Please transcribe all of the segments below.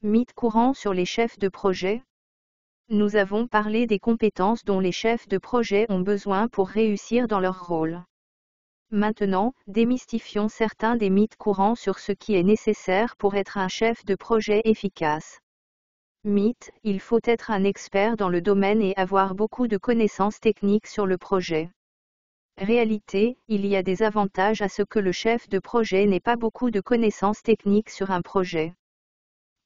Mythe courant sur les chefs de projet. Nous avons parlé des compétences dont les chefs de projet ont besoin pour réussir dans leur rôle. Maintenant, démystifions certains des mythes courants sur ce qui est nécessaire pour être un chef de projet efficace. Mythe, il faut être un expert dans le domaine et avoir beaucoup de connaissances techniques sur le projet. Réalité, il y a des avantages à ce que le chef de projet n'ait pas beaucoup de connaissances techniques sur un projet.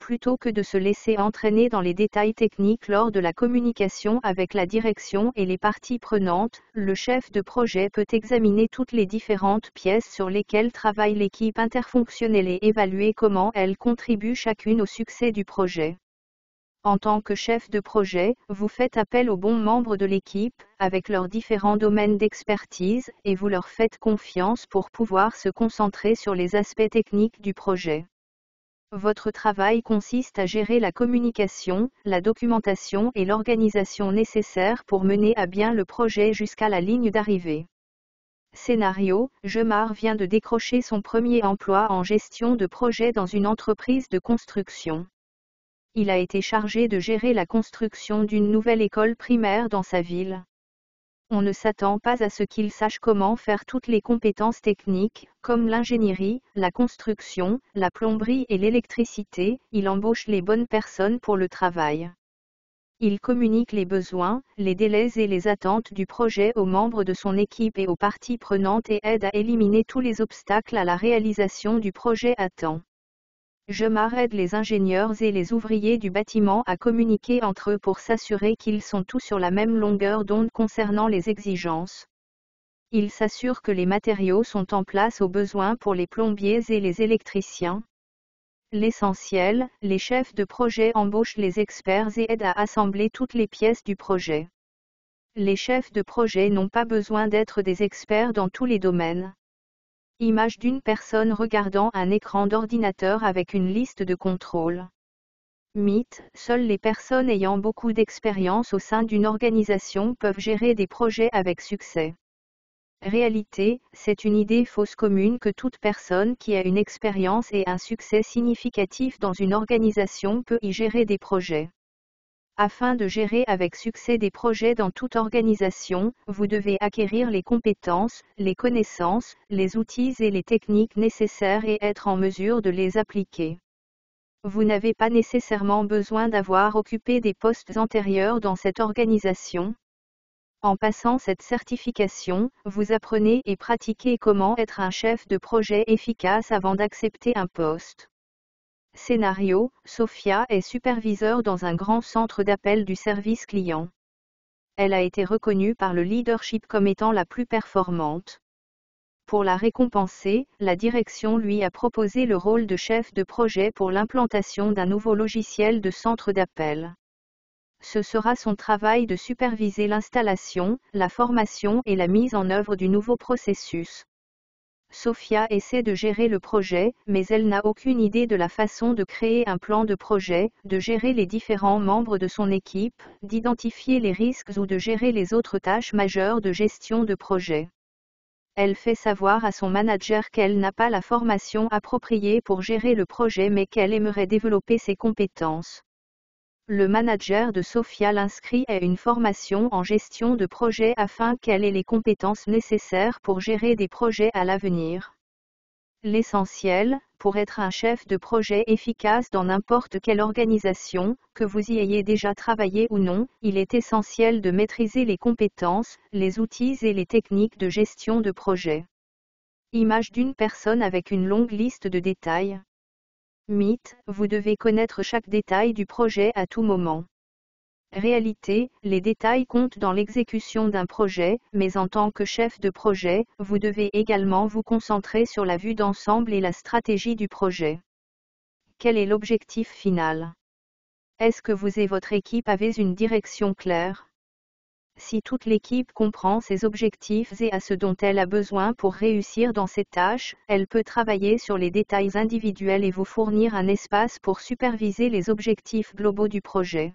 Plutôt que de se laisser entraîner dans les détails techniques lors de la communication avec la direction et les parties prenantes, le chef de projet peut examiner toutes les différentes pièces sur lesquelles travaille l'équipe interfonctionnelle et évaluer comment elles contribuent chacune au succès du projet. En tant que chef de projet, vous faites appel aux bons membres de l'équipe, avec leurs différents domaines d'expertise, et vous leur faites confiance pour pouvoir se concentrer sur les aspects techniques du projet. Votre travail consiste à gérer la communication, la documentation et l'organisation nécessaires pour mener à bien le projet jusqu'à la ligne d'arrivée. Scénario, Jemar vient de décrocher son premier emploi en gestion de projet dans une entreprise de construction. Il a été chargé de gérer la construction d'une nouvelle école primaire dans sa ville. On ne s'attend pas à ce qu'il sache comment faire toutes les compétences techniques, comme l'ingénierie, la construction, la plomberie et l'électricité. Il embauche les bonnes personnes pour le travail. Il communique les besoins, les délais et les attentes du projet aux membres de son équipe et aux parties prenantes et aide à éliminer tous les obstacles à la réalisation du projet à temps. Jemar aide les ingénieurs et les ouvriers du bâtiment à communiquer entre eux pour s'assurer qu'ils sont tous sur la même longueur d'onde concernant les exigences. Il s'assure que les matériaux sont en place aux besoins pour les plombiers et les électriciens. L'essentiel, les chefs de projet embauchent les experts et aident à assembler toutes les pièces du projet. Les chefs de projet n'ont pas besoin d'être des experts dans tous les domaines. Image d'une personne regardant un écran d'ordinateur avec une liste de contrôles. Mythe, seules les personnes ayant beaucoup d'expérience au sein d'une organisation peuvent gérer des projets avec succès. Réalité, c'est une idée fausse commune que toute personne qui a une expérience et un succès significatif dans une organisation peut y gérer des projets. Afin de gérer avec succès des projets dans toute organisation, vous devez acquérir les compétences, les connaissances, les outils et les techniques nécessaires et être en mesure de les appliquer. Vous n'avez pas nécessairement besoin d'avoir occupé des postes antérieurs dans cette organisation. En passant cette certification, vous apprenez et pratiquez comment être un chef de projet efficace avant d'accepter un poste. Scénario, Sophia est superviseure dans un grand centre d'appel du service client. Elle a été reconnue par le leadership comme étant la plus performante. Pour la récompenser, la direction lui a proposé le rôle de chef de projet pour l'implantation d'un nouveau logiciel de centre d'appel. Ce sera son travail de superviser l'installation, la formation et la mise en œuvre du nouveau processus. Sophia essaie de gérer le projet, mais elle n'a aucune idée de la façon de créer un plan de projet, de gérer les différents membres de son équipe, d'identifier les risques ou de gérer les autres tâches majeures de gestion de projet. Elle fait savoir à son manager qu'elle n'a pas la formation appropriée pour gérer le projet mais qu'elle aimerait développer ses compétences. Le manager de Sophia l'inscrit à une formation en gestion de projet afin qu'elle ait les compétences nécessaires pour gérer des projets à l'avenir. L'essentiel, pour être un chef de projet efficace dans n'importe quelle organisation, que vous y ayez déjà travaillé ou non, il est essentiel de maîtriser les compétences, les outils et les techniques de gestion de projet. Image d'une personne avec une longue liste de détails. Mythe, vous devez connaître chaque détail du projet à tout moment. Réalité, les détails comptent dans l'exécution d'un projet, mais en tant que chef de projet, vous devez également vous concentrer sur la vue d'ensemble et la stratégie du projet. Quel est l'objectif final? Est-ce que vous et votre équipe avez une direction claire? Si toute l'équipe comprend ses objectifs et à ce dont elle a besoin pour réussir dans ses tâches, elle peut travailler sur les détails individuels et vous fournir un espace pour superviser les objectifs globaux du projet.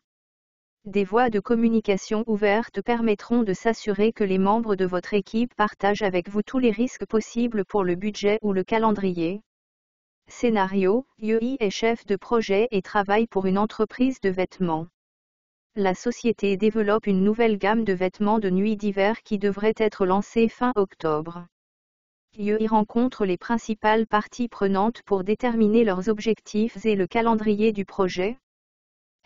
Des voies de communication ouvertes permettront de s'assurer que les membres de votre équipe partagent avec vous tous les risques possibles pour le budget ou le calendrier. Scénario, Yui est chef de projet et travaille pour une entreprise de vêtements. La société développe une nouvelle gamme de vêtements de nuit d'hiver qui devrait être lancée fin octobre. Yui rencontre les principales parties prenantes pour déterminer leurs objectifs et le calendrier du projet.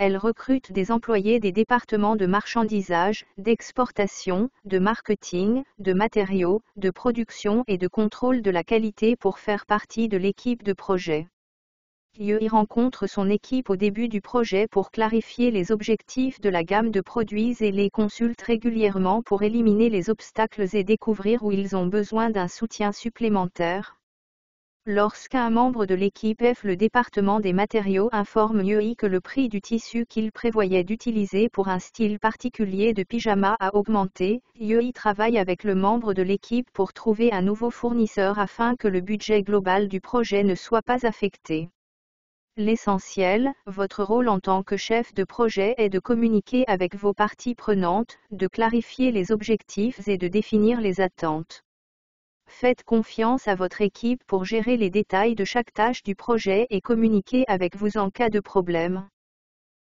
Elle recrute des employés des départements de marchandisage, d'exportation, de marketing, de matériaux, de production et de contrôle de la qualité pour faire partie de l'équipe de projet. Yui rencontre son équipe au début du projet pour clarifier les objectifs de la gamme de produits et les consulte régulièrement pour éliminer les obstacles et découvrir où ils ont besoin d'un soutien supplémentaire. Lorsqu'un membre de l'équipe F, le département des matériaux, informe Yui que le prix du tissu qu'il prévoyait d'utiliser pour un style particulier de pyjama a augmenté, Yui travaille avec le membre de l'équipe pour trouver un nouveau fournisseur afin que le budget global du projet ne soit pas affecté. L'essentiel, votre rôle en tant que chef de projet est de communiquer avec vos parties prenantes, de clarifier les objectifs et de définir les attentes. Faites confiance à votre équipe pour gérer les détails de chaque tâche du projet et communiquer avec vous en cas de problème.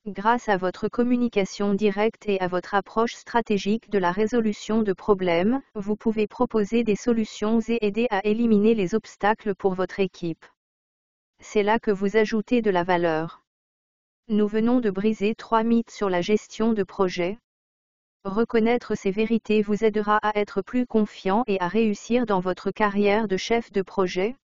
Grâce à votre communication directe et à votre approche stratégique de la résolution de problèmes, vous pouvez proposer des solutions et aider à éliminer les obstacles pour votre équipe. C'est là que vous ajoutez de la valeur. Nous venons de briser 3 mythes sur la gestion de projet. Reconnaître ces vérités vous aidera à être plus confiant et à réussir dans votre carrière de chef de projet.